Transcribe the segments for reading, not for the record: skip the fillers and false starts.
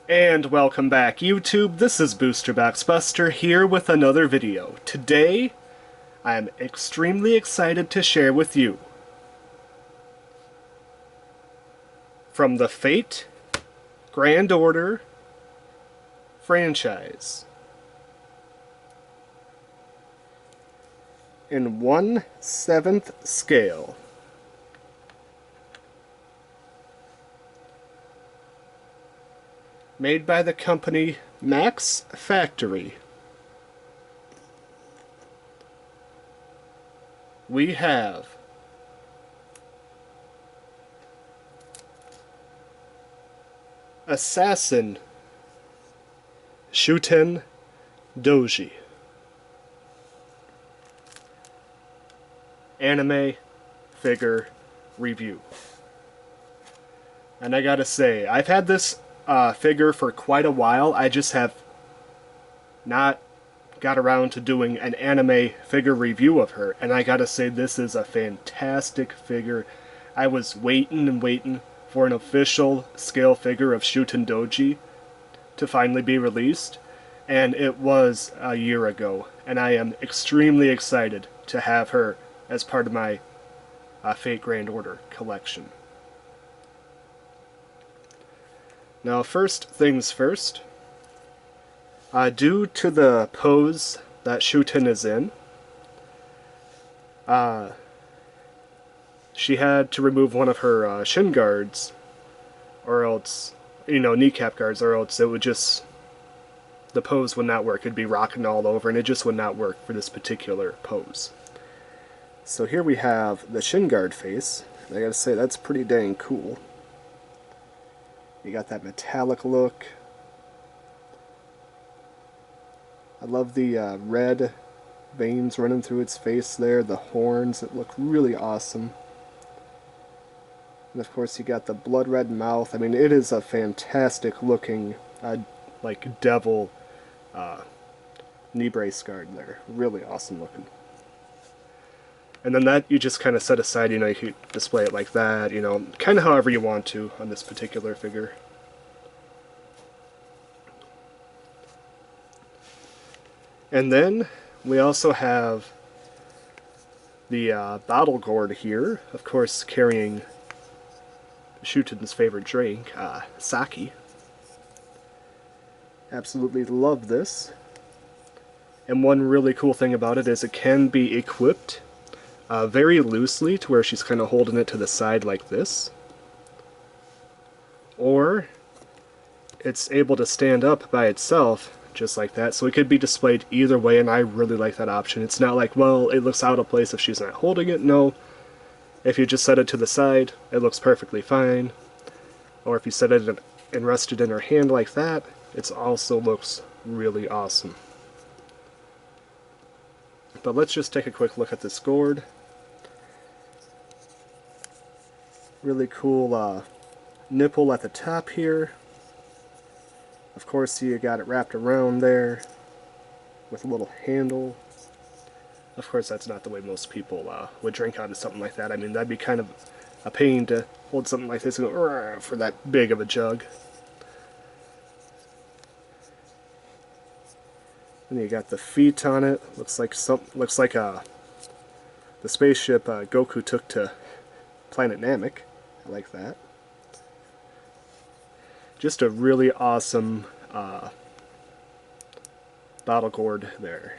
And welcome back, YouTube. This is BoosterBoxBuster here with another video. Today, I am extremely excited to share with you from the Fate Grand Order franchise in 1/7 scale. Made by the company Max Factory. We have Assassin Shuten Douji. Anime figure review. And I gotta say, I've had this figure for quite a while. I just have not got around to doing an anime figure review of her, and I gotta say, this is a fantastic figure. I was waiting and waiting for an official scale figure of Shuten Douji to finally be released, and it was a year ago, and I am extremely excited to have her as part of my Fate Grand Order collection. Now, first things first, due to the pose that Shuten is in, she had to remove one of her shin guards, or else, kneecap guards, or else it would just, the pose would not work. It'd be rocking all over, and it just would not work for this particular pose. So here we have the shin guard face. I gotta say, that's pretty dang cool. You got that metallic look. I love the red veins running through its face there, the horns that look really awesome. And of course you got the blood red mouth. I mean, it is a fantastic looking, like devil knee brace guard there. Really awesome looking. And then that you just kind of set aside, you could display it like that, kind of however you want to on this particular figure. And then we also have the bottle gourd here, of course carrying Shuten's favorite drink, Saki. Absolutely love this. And one really cool thing about it is it can be equipped very loosely, to where she's kind of holding it to the side like this. Or it's able to stand up by itself, just like that. So it could be displayed either way, and I really like that option. It's not like, well, it looks out of place if she's not holding it. No. If you just set it to the side, it looks perfectly fine. Or if you set it and rest it in her hand like that, it also looks really awesome. But let's just take a quick look at this gourd. Really cool nipple at the top here. Of course, you got it wrapped around there with a little handle. Of course, that's not the way most people would drink out of something like that. I mean, that'd be kind of a pain to hold something like this and go for that big of a jug. And you got the feet on it. Looks like the spaceship Goku took to Planet Namek. I like that. Just a really awesome bottle gourd there.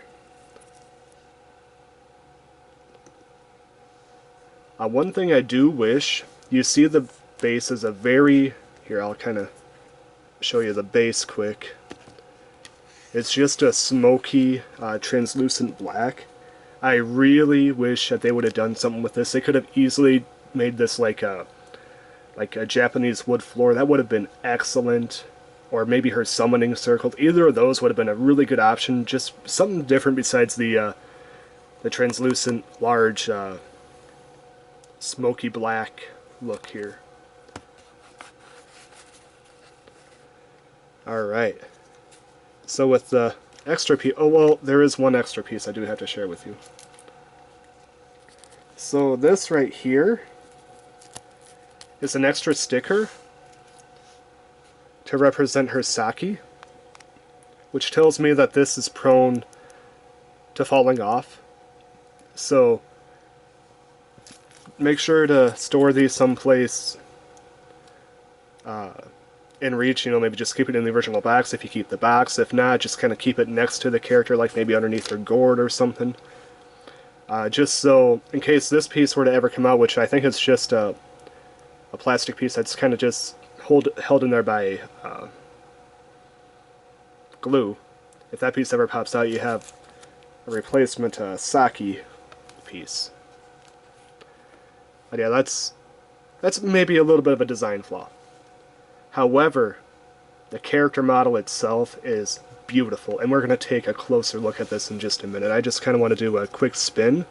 One thing I do wish, you see the base is a very, here I'll kind of show you the base quick. It's just a smoky, translucent black. I really wish that they would have done something with this. They could have easily made this like a Japanese wood floor. That would have been excellent. Or maybe her summoning circle. Either of those would have been a really good option. Just something different besides the translucent, large, smoky black look here. Alright. So with the extra piece, oh well, there is one extra piece I do have to share with you. So this right here is an extra sticker to represent her Saki, which tells me that this is prone to falling off. So make sure to store these someplace in reach. You know, maybe just keep it in the original box if you keep the box. If not, just kind of keep it next to the character, like maybe underneath her gourd or something. Just so, in case this piece were to ever come out, which I think is just a plastic piece that's kind of just held in there by glue. If that piece ever pops out, you have a replacement Saki piece. But yeah, that's maybe a little bit of a design flaw. However, the character model itself is beautiful, and we're going to take a closer look at this in just a minute. I just kind of want to do a quick spin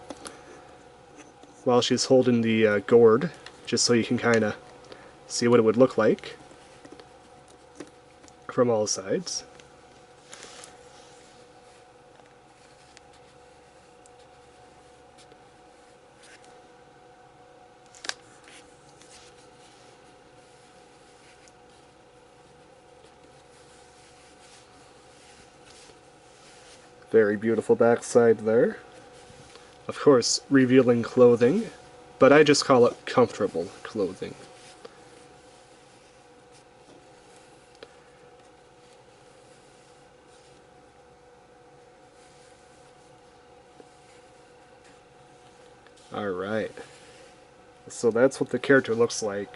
while she's holding the gourd, just so you can kind of see what it would look like from all sides. Very beautiful backside there. Of course, revealing clothing, but I just call it comfortable clothing. Alright, so that's what the character looks like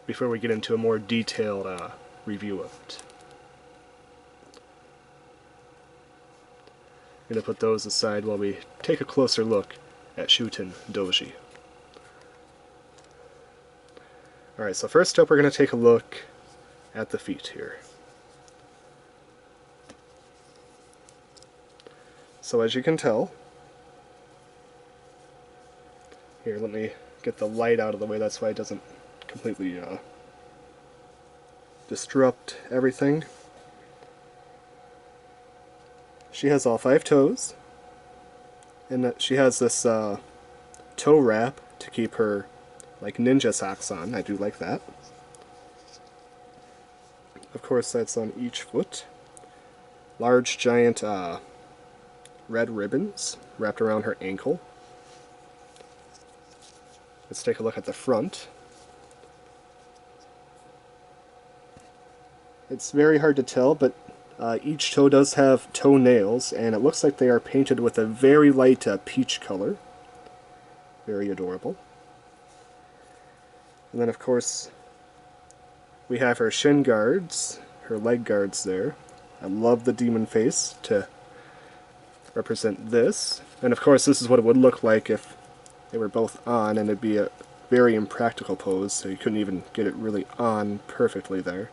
before we get into a more detailed review of it. I'm going to put those aside while we take a closer look at Shuten Douji. Alright, so first up we're going to take a look at the feet here. So as you can tell, here, let me get the light out of the way, that's why it doesn't completely disrupt everything. She has all 5 toes, and she has this toe wrap to keep her like ninja socks on. I do like that. Of course, that's on each foot. Large, giant red ribbons wrapped around her ankle. Let's take a look at the front. It's very hard to tell, but each toe does have toenails, and it looks like they are painted with a very light peach color. Very adorable. And then, of course, we have her shin guards, her leg guards there. I love the demon face to represent this. And of course, this is what it would look like if they were both on, and it'd be a very impractical pose, so you couldn't even get it really on perfectly there.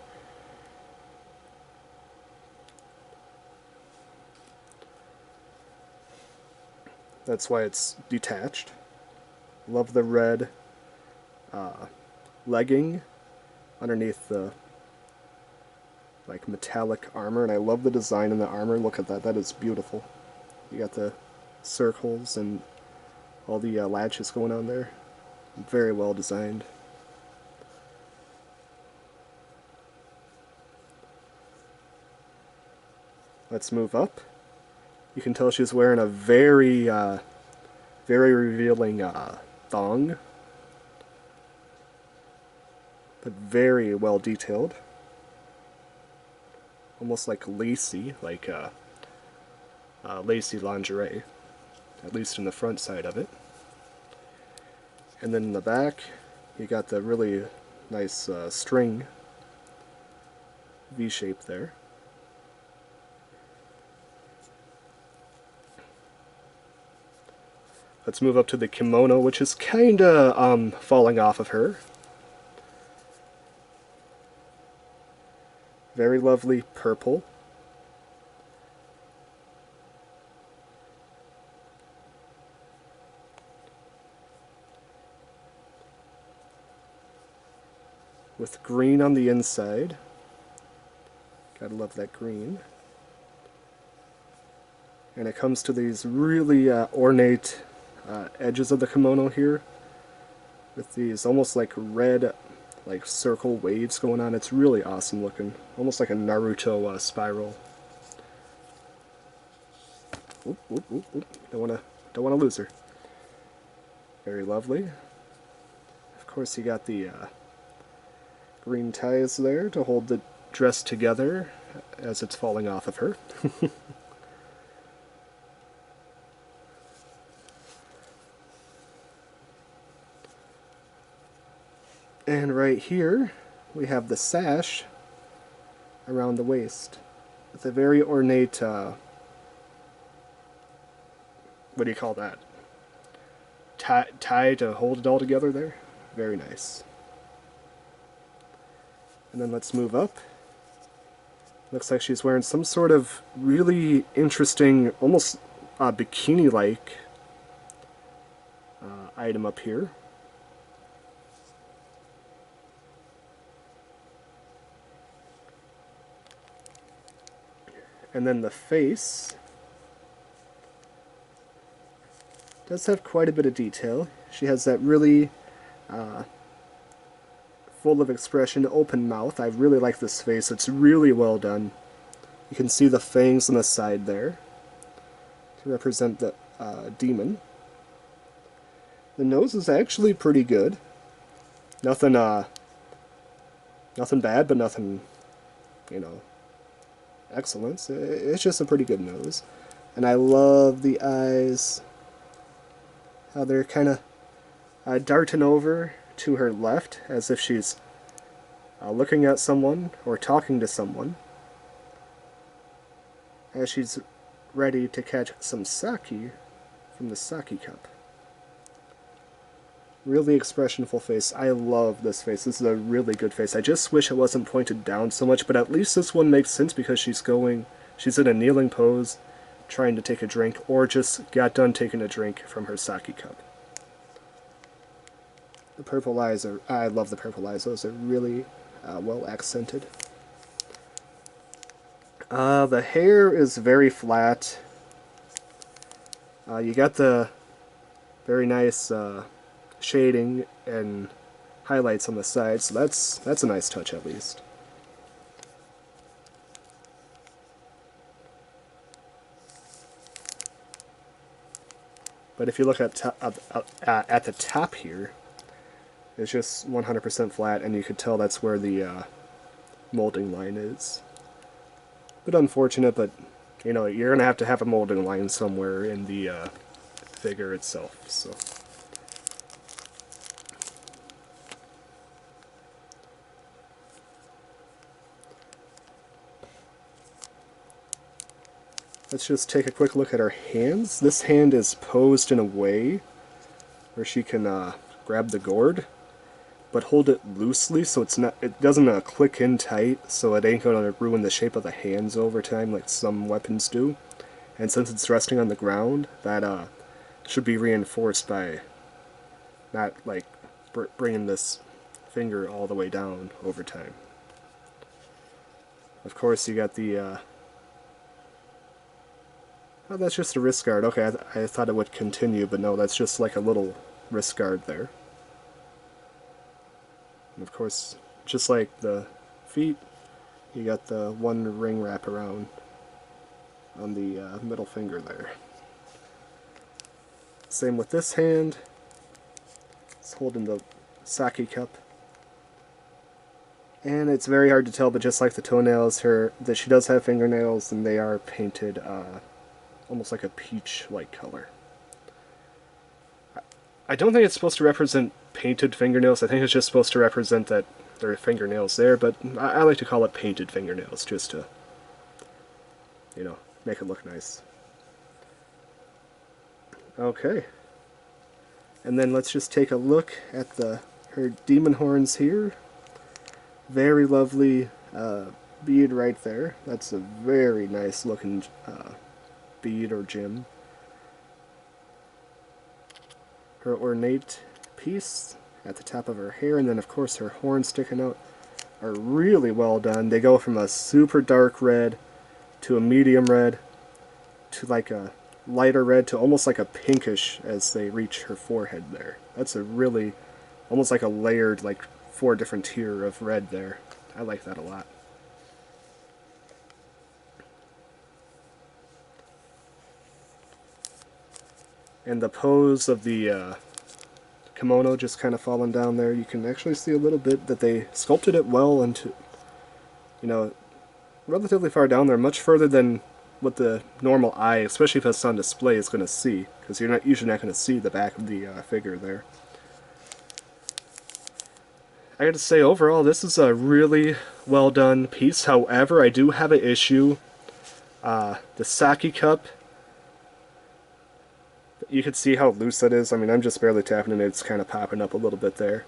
That's why it's detached. Love the red legging underneath the like metallic armor, and I love the design in the armor. Look at that, that is beautiful. You got the circles and all the latches going on there. Very well designed. Let's move up. You can tell she's wearing a very revealing thong, but very well detailed. Almost like lacy, like lacy lingerie, at least in the front side of it. And then in the back, you got the really nice string V-shape there. Let's move up to the kimono, which is kinda falling off of her. Very lovely purple. With green on the inside. Gotta love that green. And it comes to these really ornate edges of the kimono here, with these almost like red like circle waves going on. It's really awesome looking, almost like a Naruto spiral. Oop, oop, oop, oop. Don't wanna lose her. Very lovely. Of course, you got the green ties there to hold the dress together as it's falling off of her. And right here, we have the sash around the waist with a very ornate, what do you call that? Tie to hold it all together there. Very nice. And then let's move up. Looks like she's wearing some sort of really interesting, almost bikini-like item up here. And then the face does have quite a bit of detail. She has that really full of expression, open mouth. I really like this face. It's really well done. You can see the fangs on the side there to represent the demon. The nose is actually pretty good. Nothing bad, but nothing, you know, excellence. It's just a pretty good nose. And I love the eyes. How they're kind of darting over to her left as if she's looking at someone or talking to someone as she's ready to catch some sake from the sake cup. Really expressionful face. I love this face. This is a really good face. I just wish it wasn't pointed down so much, but at least this one makes sense because she's in a kneeling pose, trying to take a drink, or just got done taking a drink from her sake cup. The purple eyes are, I love the purple eyes. Those are really well accented. The hair is very flat. You got the very nice shading and highlights on the side, so that's a nice touch at least. But if you look at the top here, it's just 100% flat, and you could tell that's where the molding line is. Bit unfortunate, but you know, you're gonna have to have a molding line somewhere in the figure itself. So. Let's just take a quick look at her hands. This hand is posed in a way where she can grab the gourd, but hold it loosely so it doesn't click in tight, so it ain't gonna ruin the shape of the hands over time like some weapons do. And since it's resting on the ground, that should be reinforced by not like bringing this finger all the way down over time. Of course, you got the oh, that's just a wrist guard. Okay, I thought it would continue, but no, that's just like a little wrist guard there. And of course, just like the feet, you got the one ring wrap around on the middle finger there. Same with this hand. It's holding the sake cup. And it's very hard to tell, but just like the toenails, that she does have fingernails, and they are painted almost like a peach-like color. I don't think it's supposed to represent painted fingernails. I think it's just supposed to represent that there are fingernails there, but I like to call it painted fingernails just to, you know, make it look nice. Okay. And then let's just take a look at her demon horns here. Very lovely bead right there. That's a very nice looking bead or gem. Her ornate piece at the top of her hair, and then of course her horns sticking out are really well done. They go from a super dark red to a medium red to like a lighter red to almost like a pinkish as they reach her forehead there. That's a really almost like a layered, like 4 different tier of red there. I like that a lot. And the pose of the kimono just kind of falling down there, you can actually see a little bit that they sculpted it well into, you know, relatively far down there, much further than what the normal eye, especially if it's on display, is going to see, because you're usually not going to see the back of the figure there. I gotta say, overall, this is a really well done piece. However, I do have an issue. The Saki cup, you can see how loose that is. I mean, I'm just barely tapping it, it's kind of popping up a little bit there.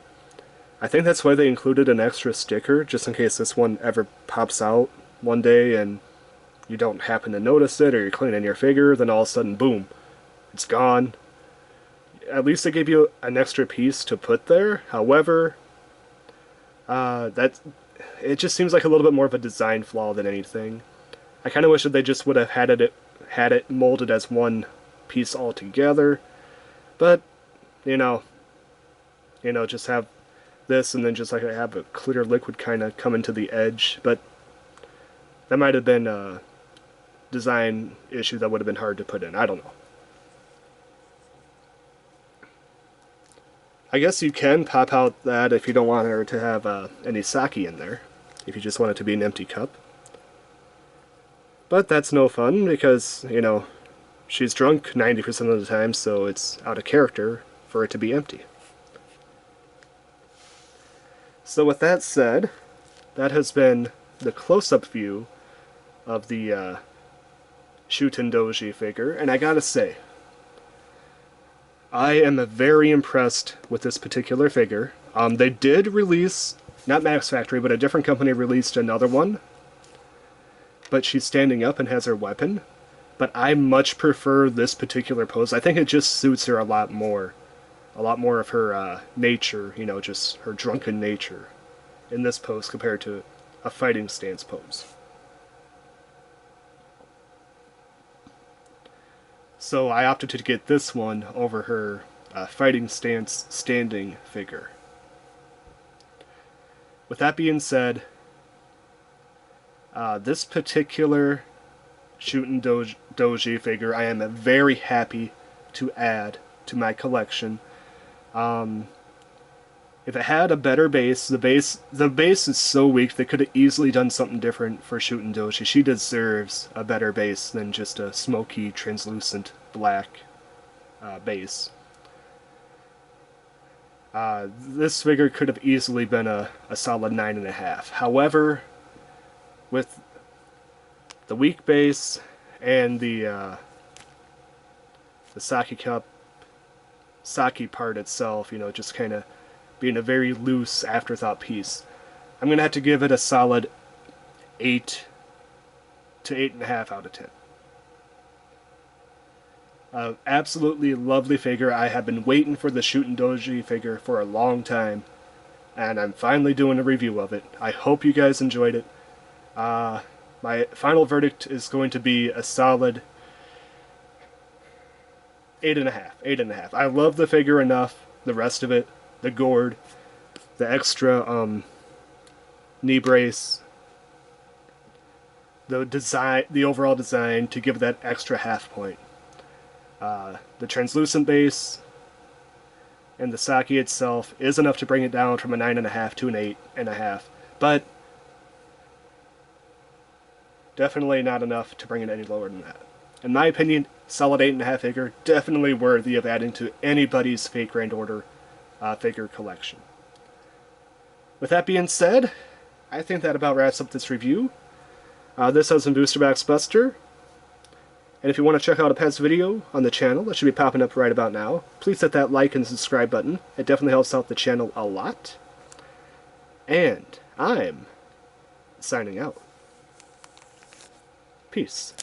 I think that's why they included an extra sticker, just in case this one ever pops out one day and you don't happen to notice it, or you're cleaning your figure, then all of a sudden, boom, it's gone. At least they gave you an extra piece to put there. However, it just seems like a little bit more of a design flaw than anything. I kind of wish that they just would have had it molded as one piece altogether, but just have this and then just like have a clear liquid kind of come into the edge. But that might have been a design issue that would have been hard to put in. I don't know. I guess you can pop out that if you don't want her to have any Saki in there, if you just want it to be an empty cup. But that's no fun because, she's drunk 90% of the time, so it's out of character for it to be empty. So with that said, that has been the close-up view of the Shuten Douji figure, and I gotta say, I am very impressed with this particular figure. They did release, not Max Factory, but a different company released another one, but she's standing up and has her weapon. But I much prefer this particular pose. I think it just suits her a lot more of her nature, just her drunken nature in this pose compared to a fighting stance pose. So I opted to get this one over her fighting stance standing figure. With that being said, this particular Shuten Douji figure I am very happy to add to my collection. If it had a better base, the base is so weak they could have easily done something different for Shuten Douji. She deserves a better base than just a smoky, translucent black base. This figure could have easily been a solid 9.5. However, with the weak base and the Saki cup, Saki part itself, just kind of being a very loose afterthought piece, I'm going to have to give it a solid 8 to 8.5 out of 10. Absolutely lovely figure. I have been waiting for the Shuten Douji figure for a long time, and I'm finally doing a review of it. I hope you guys enjoyed it. My final verdict is going to be a solid 8.5. 8.5. I love the figure enough. The rest of it, the gourd, the extra knee brace, the design, the overall design, to give that extra half point. The translucent base and the Saki itself is enough to bring it down from a 9.5 to an 8.5, but definitely not enough to bring it any lower than that. In my opinion, solid 8.5 figure, definitely worthy of adding to anybody's Fate Grand Order figure collection. With that being said, I think that about wraps up this review. This has been Booster Box Buster, and if you want to check out a past video on the channel that should be popping up right about now, please hit that like and subscribe button. It definitely helps out the channel a lot. And I'm signing out. Peace.